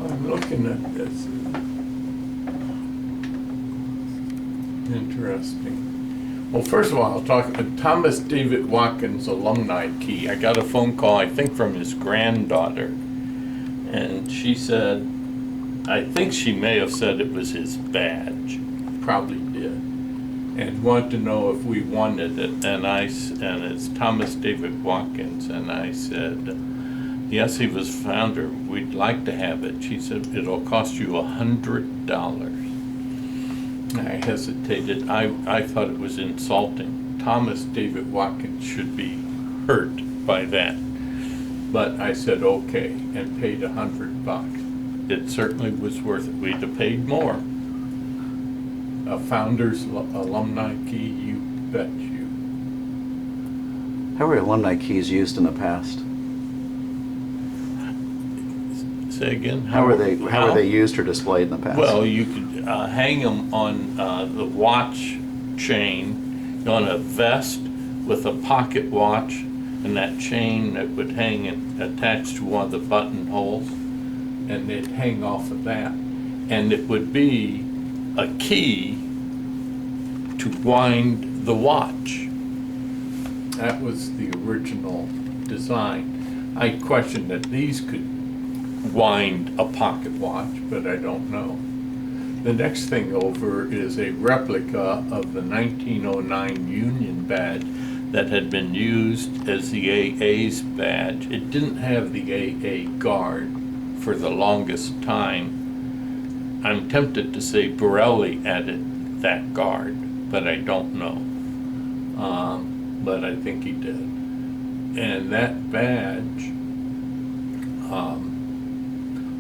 I'm looking at this. Interesting. Well, first of all, I'll talk Thomas David Watkins alumni key. I got a phone call, I think, from his granddaughter, and she said, I think she may have said it was his badge, probably did, and wanted to know if we wanted it, and it's Thomas David Watkins, and I said, yes, he was founder. We'd like to have it. She said, it'll cost you $100. I hesitated. I thought it was insulting. Thomas David Watkins should be hurt by that. But I said okay and paid $100. It certainly was worth it. We'd have paid more. A founder's alumni key, you bet you. How were alumni keys used in the past? Say again? How were they used or displayed in the past? Well, you could hang them on the watch chain, on a vest with a pocket watch, and that chain that would hang attached to one of the buttonholes, and they'd hang off of that. And it would be a key to wind the watch. That was the original design. I questioned that these could wind a pocket watch, but I don't know. The next thing over is a replica of the 1909 Union badge that had been used as the AA's badge. It didn't have the AA guard for the longest time. I'm tempted to say Borelli added that guard, but I don't know. But I think he did. And that badge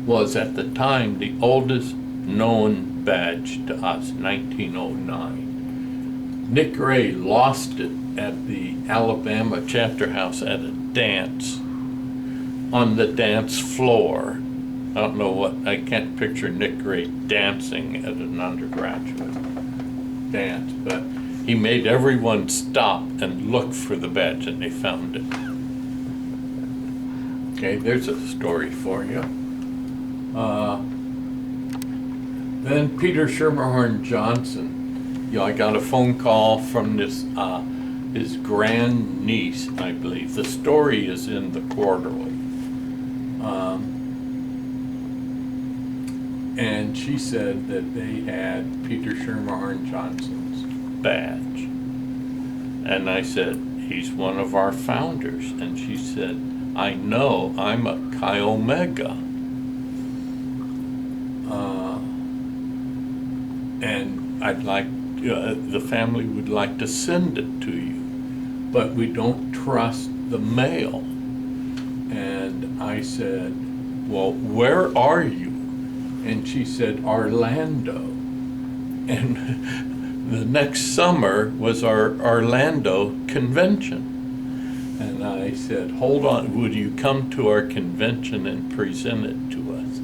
was at the time the oldest known badge to us, 1909. Nick Ray lost it at the Alabama chapter house at a dance, on the dance floor. I don't know what, I can't picture Nick Ray dancing at an undergraduate dance, but he made everyone stop and look for the badge, and they found it. Okay, there's a story for you. Then Peter Schermerhorn Johnson. I got a phone call from this his grandniece, I believe. The story is in the Quarterly. And she said that they had Peter Schermerhorn Johnson's badge. And I said, he's one of our founders. And she said, I know, I'm a Chi Omega. And I'd like, the family would like to send it to you, but we don't trust the mail. And I said, well, where are you? And she said, Orlando. And the next summer was our Orlando convention. And I said, hold on, would you come to our convention and present it to us?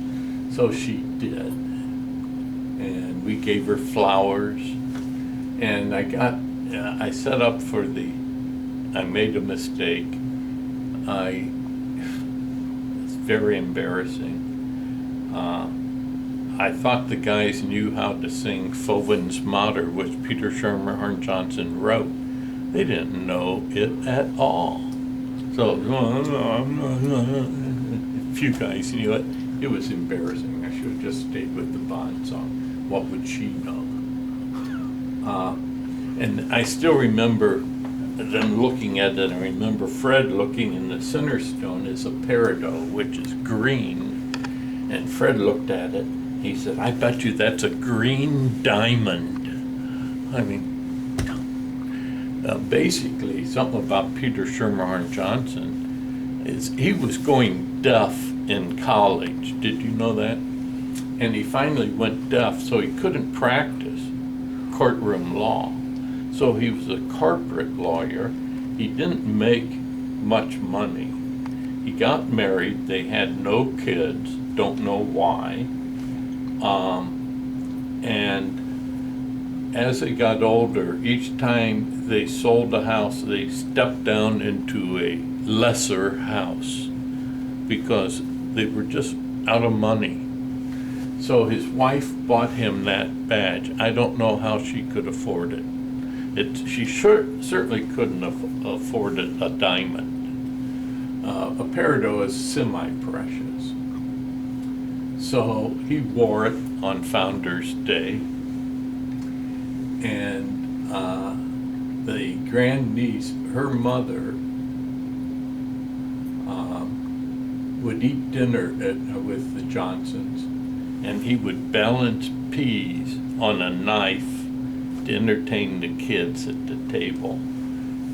So she did. And we gave her flowers. And I set up for I made a mistake. It's very embarrassing. I thought the guys knew how to sing Fovens Mater, which Peter Schermerhorn Johnson wrote. They didn't know it at all. So, a few guys knew it. It was embarrassing. I should have just stayed with the Bond song. What would she know? And I still remember them looking at it. I remember Fred looking, in the center stone is a peridot, which is green. And Fred looked at it. He said, I bet you that's a green diamond. I mean, basically, something about Peter Schermerhorn Johnson is he was going deaf in college. Did you know that? And he finally went deaf, so he couldn't practice courtroom law. So he was a corporate lawyer. He didn't make much money. He got married. They had no kids. Don't know why. And as they got older, each time they sold a house, they stepped down into a lesser house because they were just out of money. So his wife bought him that badge. I don't know how she could afford it. She certainly couldn't have afforded a diamond. A peridot is semi-precious. So he wore it on Founder's Day. And the grandniece, her mother, would eat dinner with the Johnsons, and he would balance peas on a knife to entertain the kids at the table.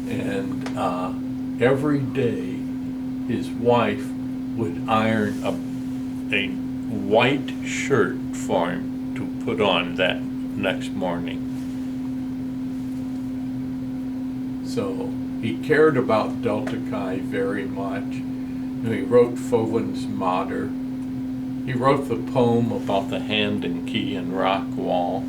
And every day his wife would iron a white shirt for him to put on that next morning. So he cared about Delta Chi very much. He wrote Fauven's Mater. He wrote the poem about the hand and key in rock wall.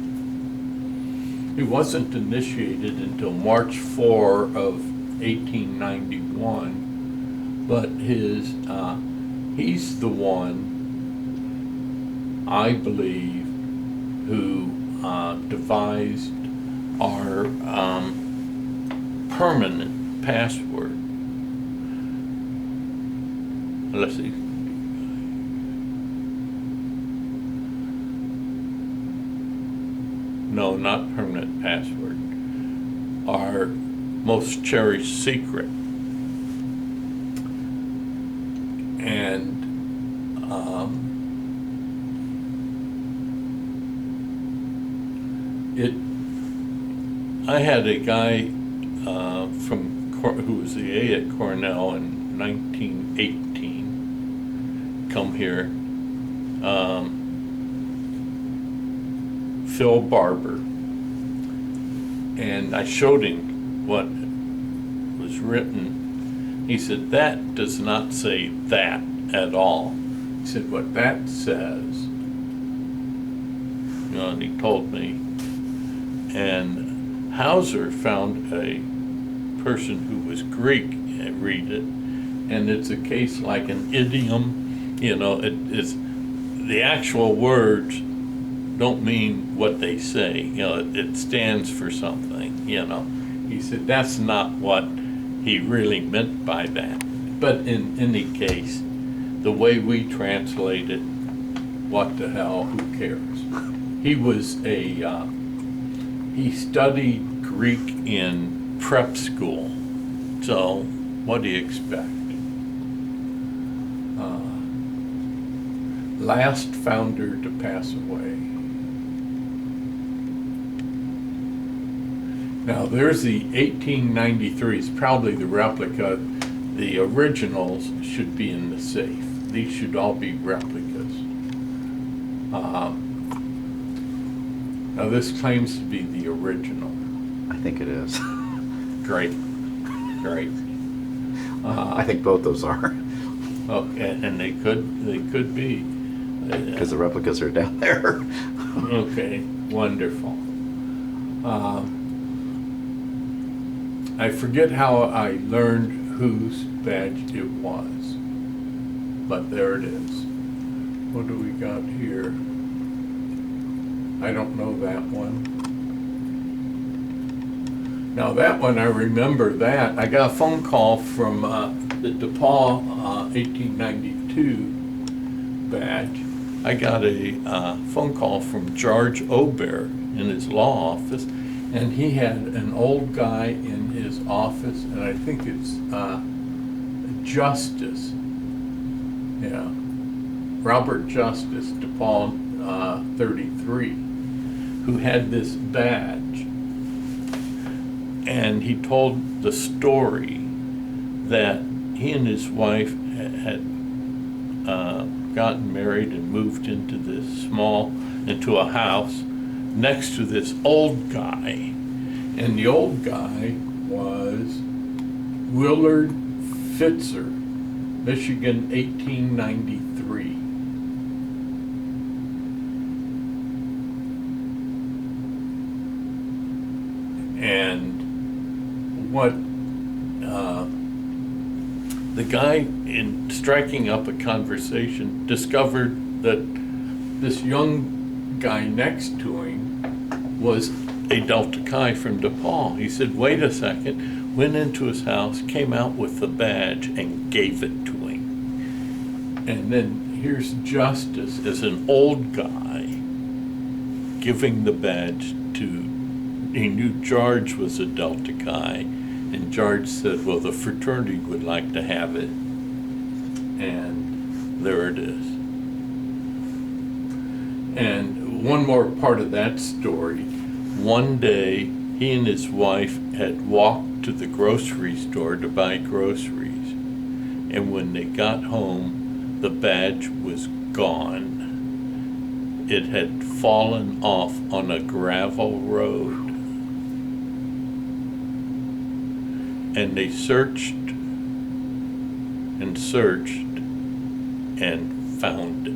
He wasn't initiated until March 4 of 1891, but he's the one, I believe, who devised our permanent password. Let's see. No, not permanent password. Our most cherished secret. And I had a guy who was the A at Cornell in 1918 come here, Phil Barber, and I showed him what was written. He said, that does not say that at all. He said, what that says, and he told me. And Hauser found a person who was Greek read it, and it's a case like an idiom. It is, the actual words don't mean what they say. It stands for something. He said that's not what he really meant by that. But in any case, the way we translate it, what the hell? Who cares? He was he studied Greek in prep school. So what do you expect? Last founder to pass away. Now there's the 1893, it's probably the replica. The originals should be in the safe. These should all be replicas. Now this claims to be the original. I think it is. Great. I think both those are. Okay, and they could be. Because the replicas are down there. Okay, wonderful. I forget how I learned whose badge it was, but there it is. What do we got here? I don't know that one. Now that one, I remember that. I got a phone call from the DePaul 1892 badge. I got a phone call from George Aubert in his law office, and he had an old guy in his office, and I think it's Justice. Yeah, Robert Justice, DePaul 33, who had this badge. And he told the story that he and his wife had gotten married and moved into a house next to this old guy. And the old guy was Willard Fitzer, Michigan, 1893. And what the guy, in striking up a conversation, discovered that this young guy next to him was a Delta Chi from DePaul. He said, wait a second, went into his house, came out with the badge and gave it to him. And then here's Justice as an old guy giving the badge to, he knew George was a Delta Chi, and George said, well, the fraternity would like to have it. And there it is. And one more part of that story. One day, he and his wife had walked to the grocery store to buy groceries. And when they got home, the badge was gone. It had fallen off on a gravel road. And they searched and searched and found it.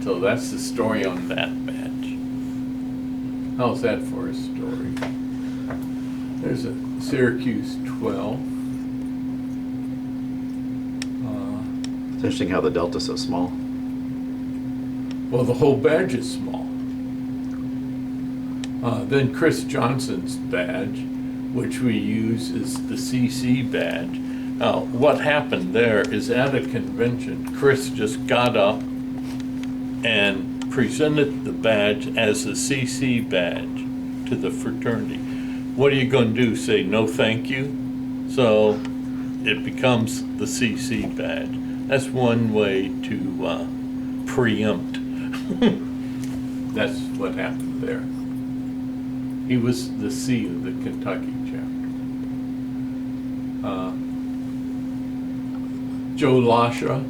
So that's the story on that badge. How's that for a story? There's a Syracuse 12. It's interesting how the Delta's so small. Well, the whole badge is small. Then Chris Johnson's badge, which we use, is the CC badge. What happened there is at a convention, Chris just got up and presented the badge as a CC badge to the fraternity. What are you going to do? Say no thank you? So it becomes the CC badge. That's one way to preempt. That's what happened there. He was the C of the Kentucky chapter. Joe Lasha,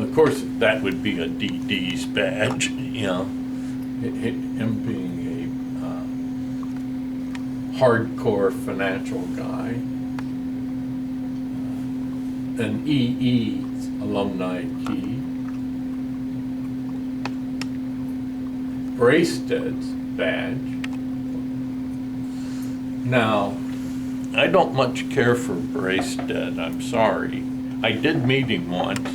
of course, that would be a DD's badge, you know, him being a hardcore financial guy. An EE's alumni key. Bracestead's badge. Now, I don't much care for Bracestead, I'm sorry. I did meet him once,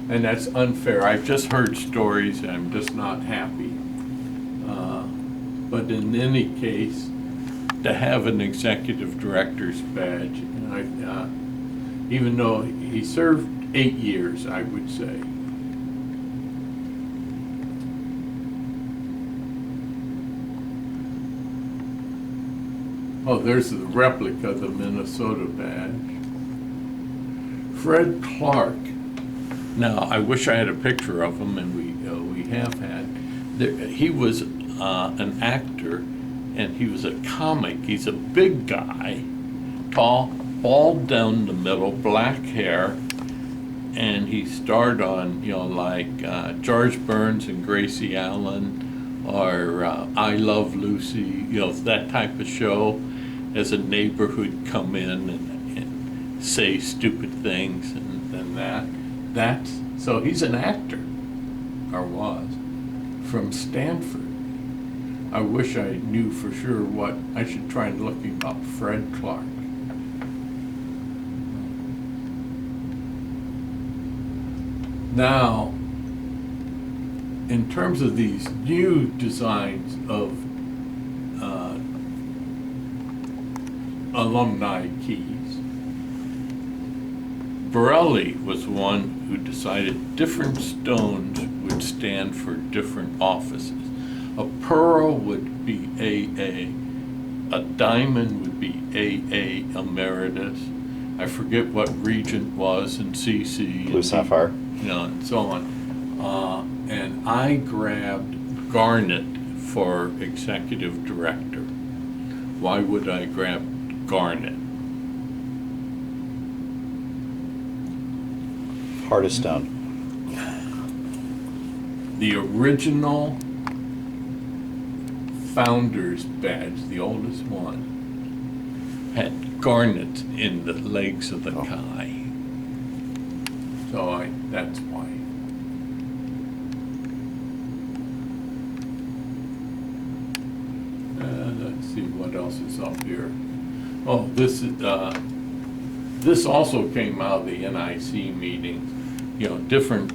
and that's unfair. I've just heard stories, and I'm just not happy. But in any case, to have an executive director's badge, even though he served 8 years, I would say. Oh, there's the replica of the Minnesota badge. Fred Clark. Now, I wish I had a picture of him, and we have had. He was an actor, and he was a comic. He's a big guy, tall, bald down the middle, black hair, and he starred on, like George Burns and Gracie Allen, or I Love Lucy, that type of show, as a neighbor who'd come in and say stupid things and that. So he's an actor, or was, from Stanford. I wish I knew for sure what. I should try and look him up, Fred Clark. Now, in terms of these new designs of alumni keys, Borelli was one who decided different stones would stand for different offices. A pearl would be AA, a diamond would be AA Emeritus. I forget what Regent was in CC. Blue Sapphire. And so on. And I grabbed Garnet for executive director. Why would I grab Garnet? Hardest stone. The original founder's badge, the oldest one, had garnet in the legs of the Chi. So that's why. Let's see what else is up here. Oh, this also came out of the NIC meetings. Different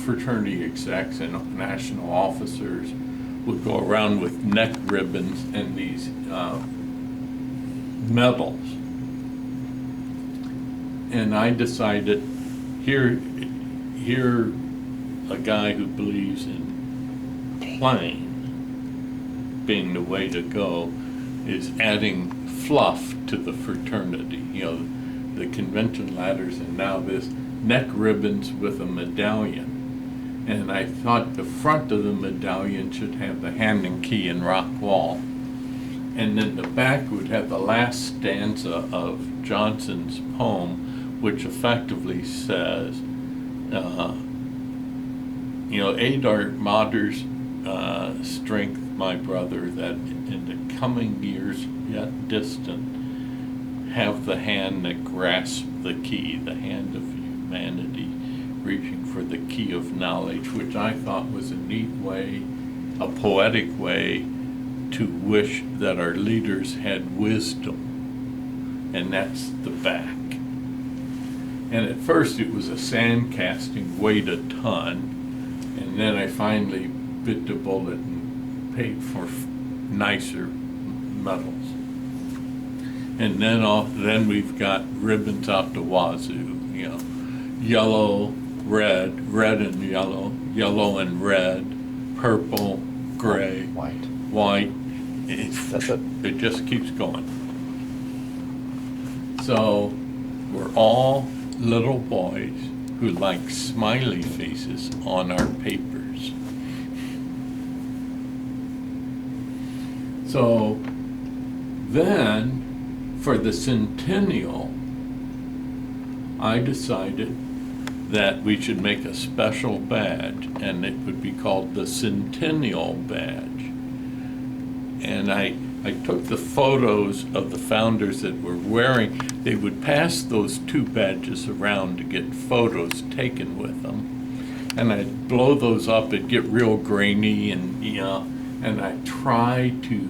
fraternity execs and national officers would go around with neck ribbons and these medals. And I decided, here a guy who believes in plain being the way to go is adding fluff to the fraternity. You know, the convention ladders and now this neck ribbons with a medallion. And I thought the front of the medallion should have the hand and key and rock wall. And then the back would have the last stanza of Johnson's poem, which effectively says, aid our martyrs' strength, my brother, that in the coming years yet distant, have the hand that grasps the key, the hand of humanity, reaching for the key of knowledge, which I thought was a neat way, a poetic way, to wish that our leaders had wisdom. And that's the back. And at first it was a sand casting, weighed a ton, and then I finally bit the bullet and paid for nicer medals. And then we've got ribbons out the wazoo, yellow, red and yellow, yellow and red, purple, gray, white. That's it. It just keeps going. So we're all little boys who like smiley faces on our papers. So then, for the centennial, I decided that we should make a special badge, and it would be called the Centennial Badge. And I took the photos of the founders that were wearing. They would pass those two badges around to get photos taken with them. And I'd blow those up, it'd get real grainy, and I try to,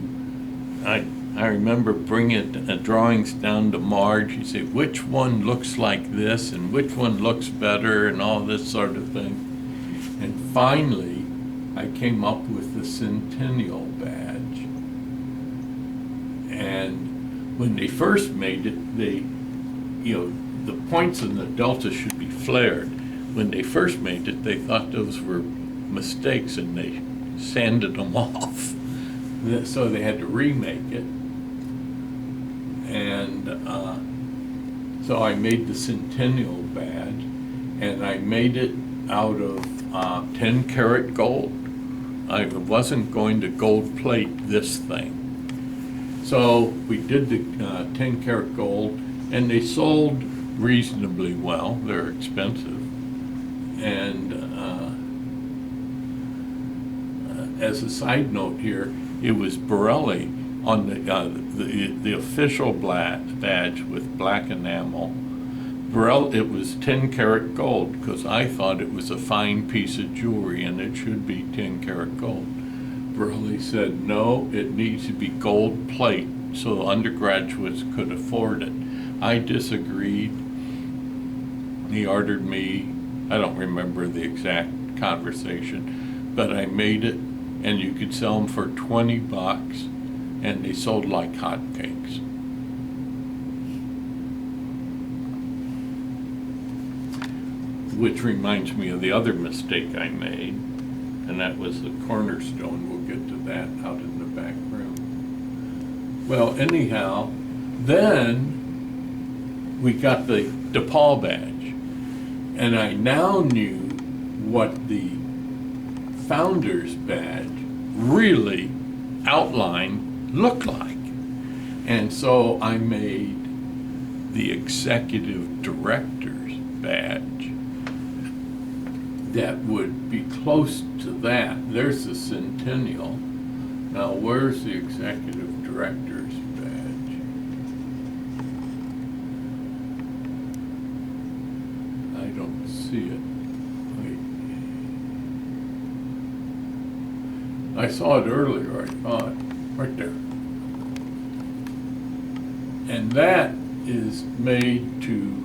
I remember bringing drawings down to Marge. You say, which one looks like this and which one looks better and all this sort of thing. And finally, I came up with the Centennial Badge. And when they first made it, the points in the delta should be flared. When they first made it, they thought those were mistakes and they sanded them off. So they had to remake it. And so I made the Centennial Badge, and I made it out of 10 karat gold. I wasn't going to gold plate this thing. So we did the 10 karat gold, and they sold reasonably well. They're expensive. And as a side note here, it was Borelli on the official badge with black enamel. It was 10 karat gold because I thought it was a fine piece of jewelry and it should be 10 karat gold. Borelli said, no, it needs to be gold plate so undergraduates could afford it. I disagreed. He ordered me, I don't remember the exact conversation, but I made it, and you could sell them for $20, and they sold like hotcakes. Which reminds me of the other mistake I made, and that was the cornerstone. We'll get to that out in the back room. Well, anyhow, then we got the DePaul badge, and I now knew what the founder's badge really outline looked like. And so I made the executive director's badge that would be close to that. There's the Centennial. Now where's the executive director's badge? I don't see it. I saw it earlier, I thought, right there. And that is made to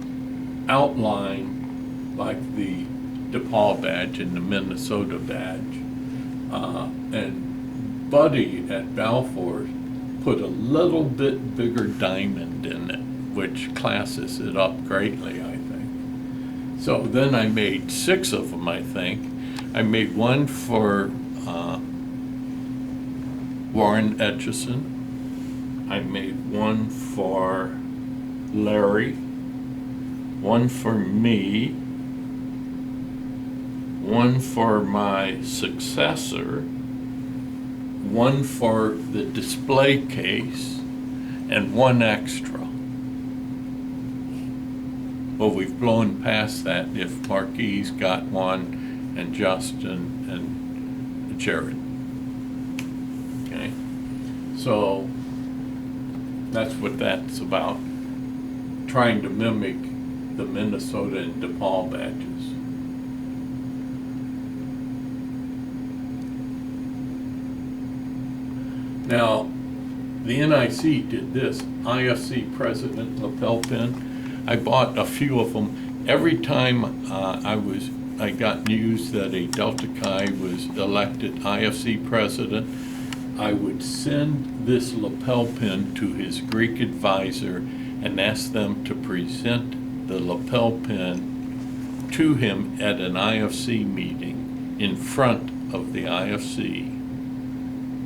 outline like the DePaul badge and the Minnesota badge. And Buddy at Balfour put a little bit bigger diamond in it, which classes it up greatly, I think. So then I made 6 of them, I think. I made one for Warren Etchison. I made one for Larry, one for me, one for my successor, one for the display case, and one extra. Well, we've blown past that if Marquis got one, and Justin and Jared. Okay? So that's what that's about. Trying to mimic the Minnesota and DePaul badges. Now, the NIC did this, IFC President lapel pin. I bought a few of them. Every time I got news that a Delta Chi was elected IFC President, I would send this lapel pin to his Greek advisor and ask them to present the lapel pin to him at an IFC meeting in front of the IFC,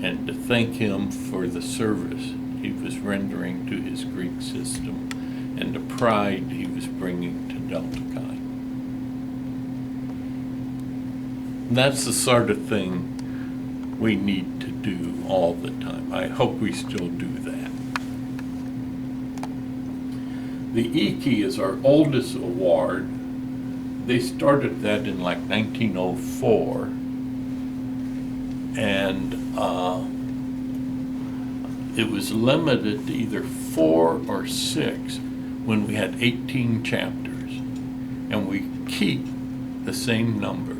and to thank him for the service he was rendering to his Greek system and the pride he was bringing to Delta Chi. And that's the sort of thing we need to do all the time. I hope we still do that. The E-Key is our oldest award. They started that in like 1904. And it was limited to either 4 or 6 when we had 18 chapters. And we keep the same number.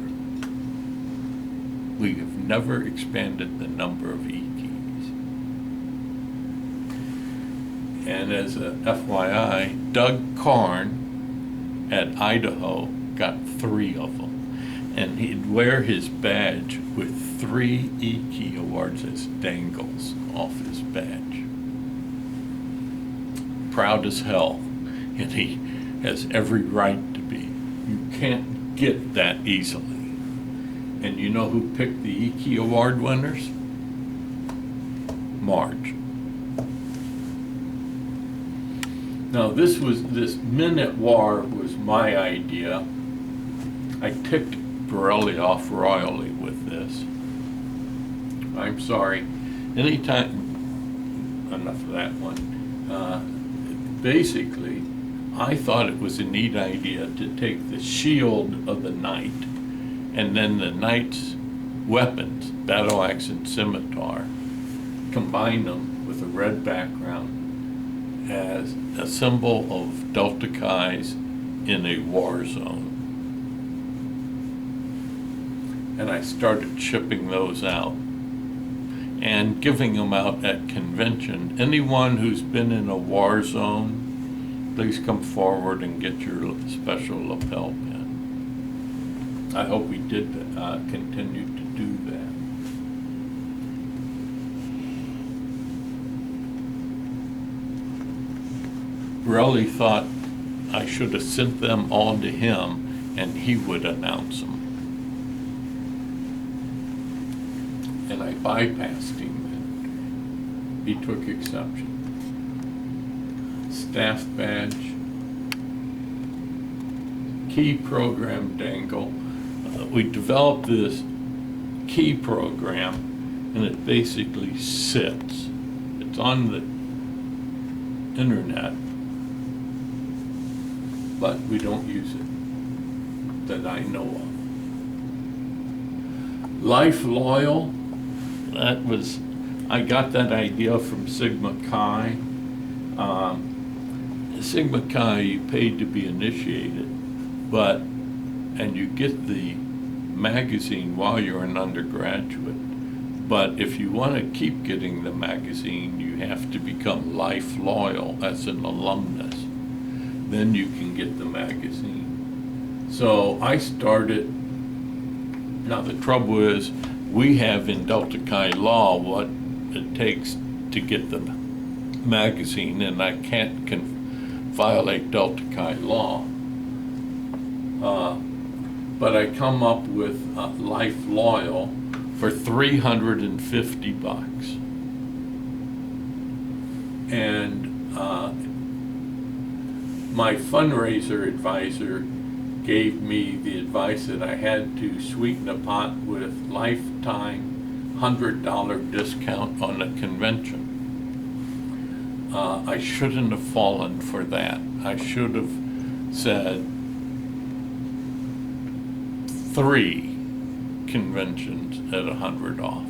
We have never expanded the number of E-Keys. And as a FYI, Doug Karn at Idaho got 3 of them. And he'd wear his badge with 3 E-Key awards as dangles off his badge. Proud as hell. And he has every right to be. You can't get that easily. And you know who picked the E-Key award winners? Marge. Now this Minute War was my idea. I ticked Borelli off royally with this. I'm sorry. Anytime, enough of that one. Basically, I thought it was a neat idea to take the shield of the knight and then the knight's weapons, battle axe and scimitar, combine them with a red background as a symbol of Delta Chi's in a war zone. And I started shipping those out and giving them out at convention. Anyone who's been in a war zone, please come forward and get your special lapel pin. I hope we did continue to do that. Borelli thought I should have sent them all to him and he would announce them. And I bypassed him and he took exception. Staff badge, key program dangle. We developed this key program and it basically sits. It's on the internet, but we don't use it that I know of. Life Loyal, I got that idea from Sigma Chi. Sigma Chi, you paid to be initiated, and you get the magazine while you're an undergraduate. But if you want to keep getting the magazine, you have to become Life Loyal as an alumnus. Then you can get the magazine. So I started Now, the trouble is, we have in Delta Chi law what it takes to get the magazine, and I can't violate Delta Chi law. But I come up with Life Loyal for $350. And my fundraiser advisor gave me the advice that I had to sweeten the pot with lifetime $100 discount on a convention. I shouldn't have fallen for that. I should have said 3 conventions at $100 off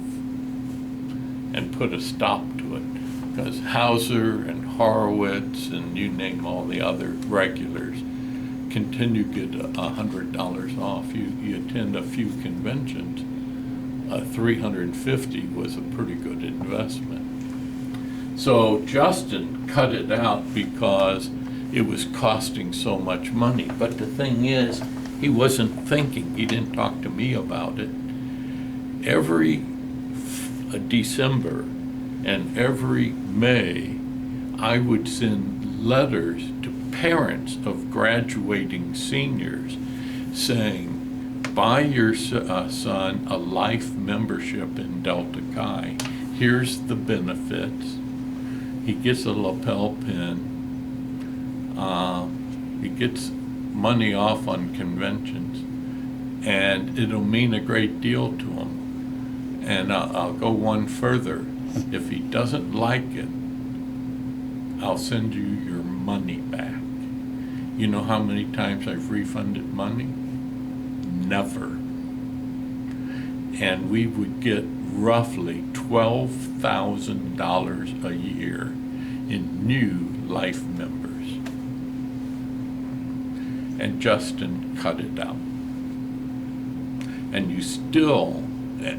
and put a stop to it, because Hauser and Horowitz and you name all the other regulars continue to get $100 off. You attend a few conventions, $350 was a pretty good investment. So Justin cut it out because it was costing so much money. But the thing is, he wasn't thinking. He didn't talk to me about it. Every December and every May, I would send letters to parents of graduating seniors saying, buy your son a life membership in Delta Chi. Here's the benefits. He gets a lapel pin. He gets money off on conventions, and it'll mean a great deal to him. And I'll go one further. If he doesn't like it, I'll send you your money back. You know how many times I've refunded money? Never. And we would get roughly $12,000 a year in new life members. And Justin cut it out. And you still,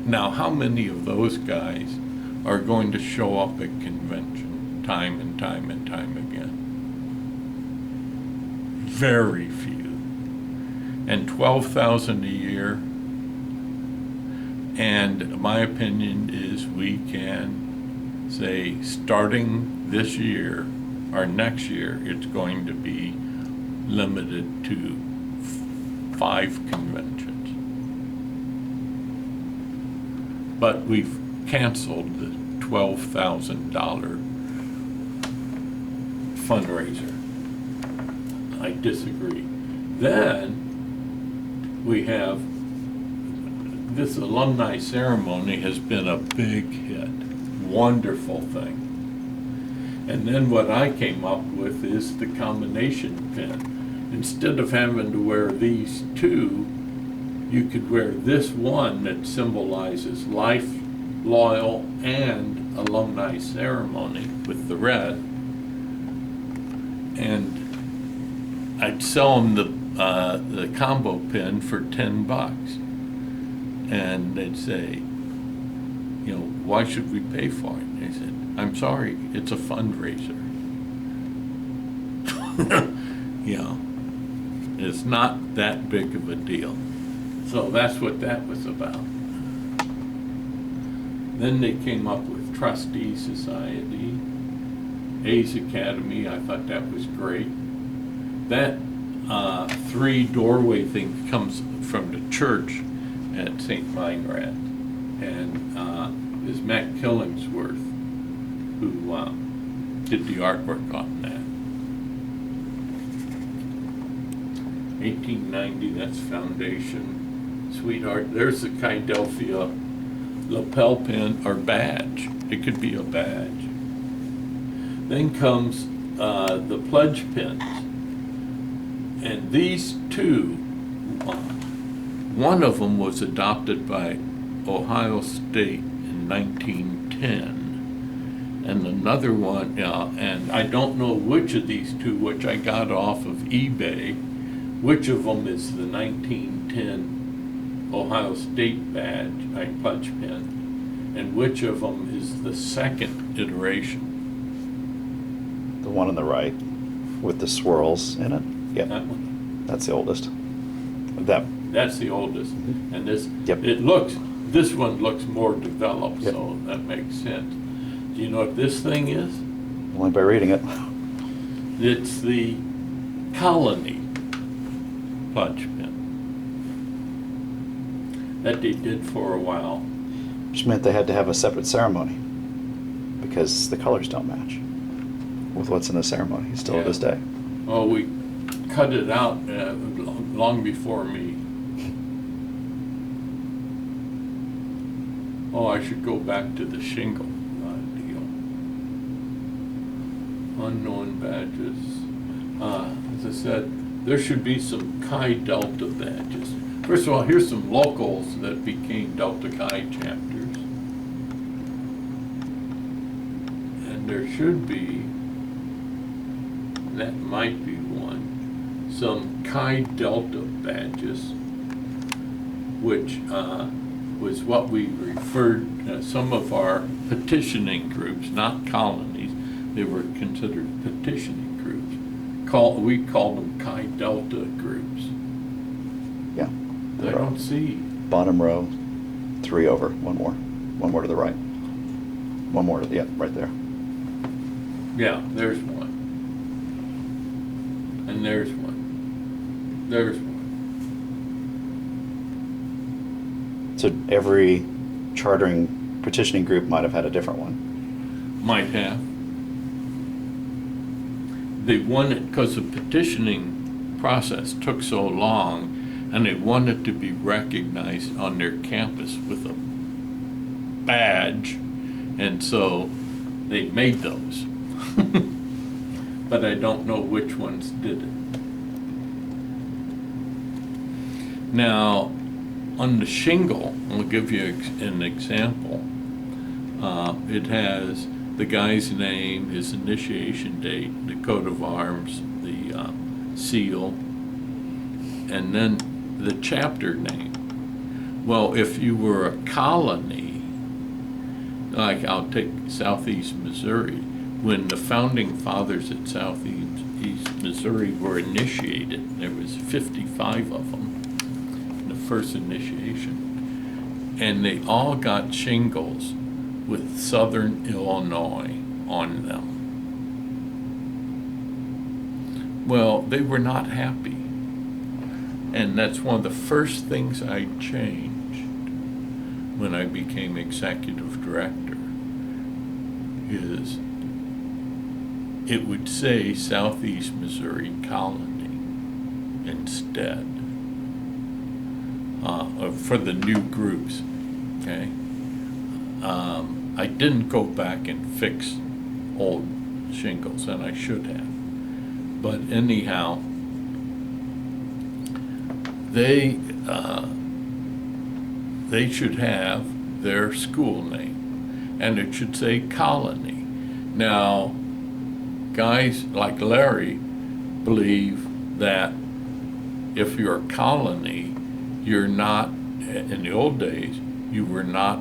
now how many of those guys are going to show up at convention time and time and time again? Very few. And $12,000 a year, and my opinion is we can say starting this year or next year, it's going to be limited to 5 conventions. But we've canceled the $12,000 fundraiser. I disagree. Then we have this alumni ceremony has been a big hit, wonderful thing. And then what I came up with is the combination pin. Instead of having to wear these 2, you could wear this one that symbolizes Life Loyal and alumni ceremony with the red. And I'd sell them the combo pin for $10. And they'd say, you know, why should we pay for it? And they said, I'm sorry, it's a fundraiser. You know, it's not that big of a deal. So that's what that was about. Then they came up with Trustee Society, A's Academy. I thought that was great. That 3 doorway thing comes from the church at St. Meinrad, and is Matt Killingsworth, who did the artwork on that. 1890, that's foundation. Sweetheart, there's the Chi Delphia lapel pin or badge. It could be a badge. Then comes the pledge pins. And these 2, one of them was adopted by Ohio State in 1910. And another one, and I don't know which of these 2, which I got off of eBay, which of them is the 1910 Ohio State badge, pledge pin, and which of them is the second iteration. The one on the right with the swirls in it. Yep. That one. That's the oldest. That that's the oldest. And this, Yep. this one looks more developed, Yep. so that makes sense. Do you know what this thing is? Only by reading it. It's the Colony punch pin that they did for a while. Which meant they had to have a separate ceremony because the colors don't match with what's in the ceremony still to Yeah. this day. Well, we cut it out long before me. Oh, I should go back to the shingle deal. Unknown badges. As I said, there should be some Chi Delta badges. First of all, here's some locals that became Delta Chi chapters. And there should be, that might be one, some Chi Delta badges, which was what we referred, some of our petitioning groups, not colonies, they were considered petitioning groups. We call them Chi Delta groups. Yeah. I don't see. Bottom row, 3 over, one more to the right. One more to the, yeah, right there. Yeah, there's one. And there's one. There's one. So every chartering petitioning group might have had a different one. Might have. They wanted, because the petitioning process took so long, and they wanted to be recognized on their campus with a badge, and so they made those. But I don't know which ones did it. Now, on the shingle, I'll give you an example. It has the guy's name, his initiation date, the coat of arms, the seal, and then the chapter name. Well, if you were a colony, like I'll take Southeast Missouri, when the founding fathers at Southeast Missouri were initiated, there was 55 of them, the first initiation, and they all got shingles with Southern Illinois on them. Well, they were not happy. And that's one of the first things I changed when I became executive director, is it would say Southeast Missouri Colony instead, for the new groups, okay? I didn't go back and fix old shingles, and I should have. But anyhow, they should have their school name, and it should say Colony. Now, guys like Larry believe that if you're a colony, you're not, in the old days, you were not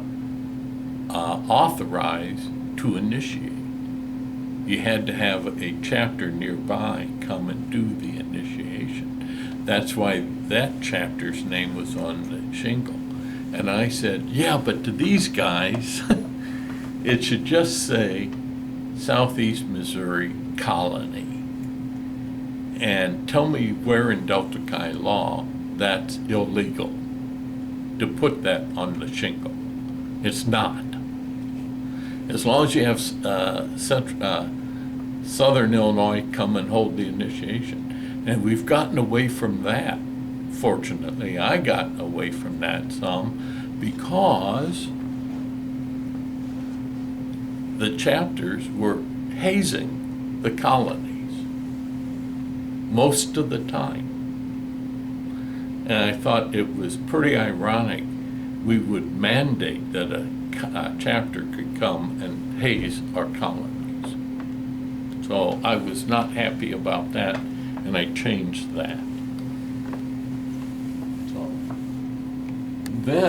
authorized to initiate. You had to have a chapter nearby come and do the initiation. That's why that chapter's name was on the shingle. And I said, yeah, but to these guys, it should just say Southeast Missouri Colony. And tell me where in Delta Chi law that's illegal to put that on the shingle. It's not. As long as you have Southern Illinois come and hold the initiation. And we've gotten away from that. Fortunately, I got away from that some because the chapters were hazing the colonies most of the time. And I thought it was pretty ironic we would mandate that a chapter could come and haze our colonies. So I was not happy about that, and I changed that. So then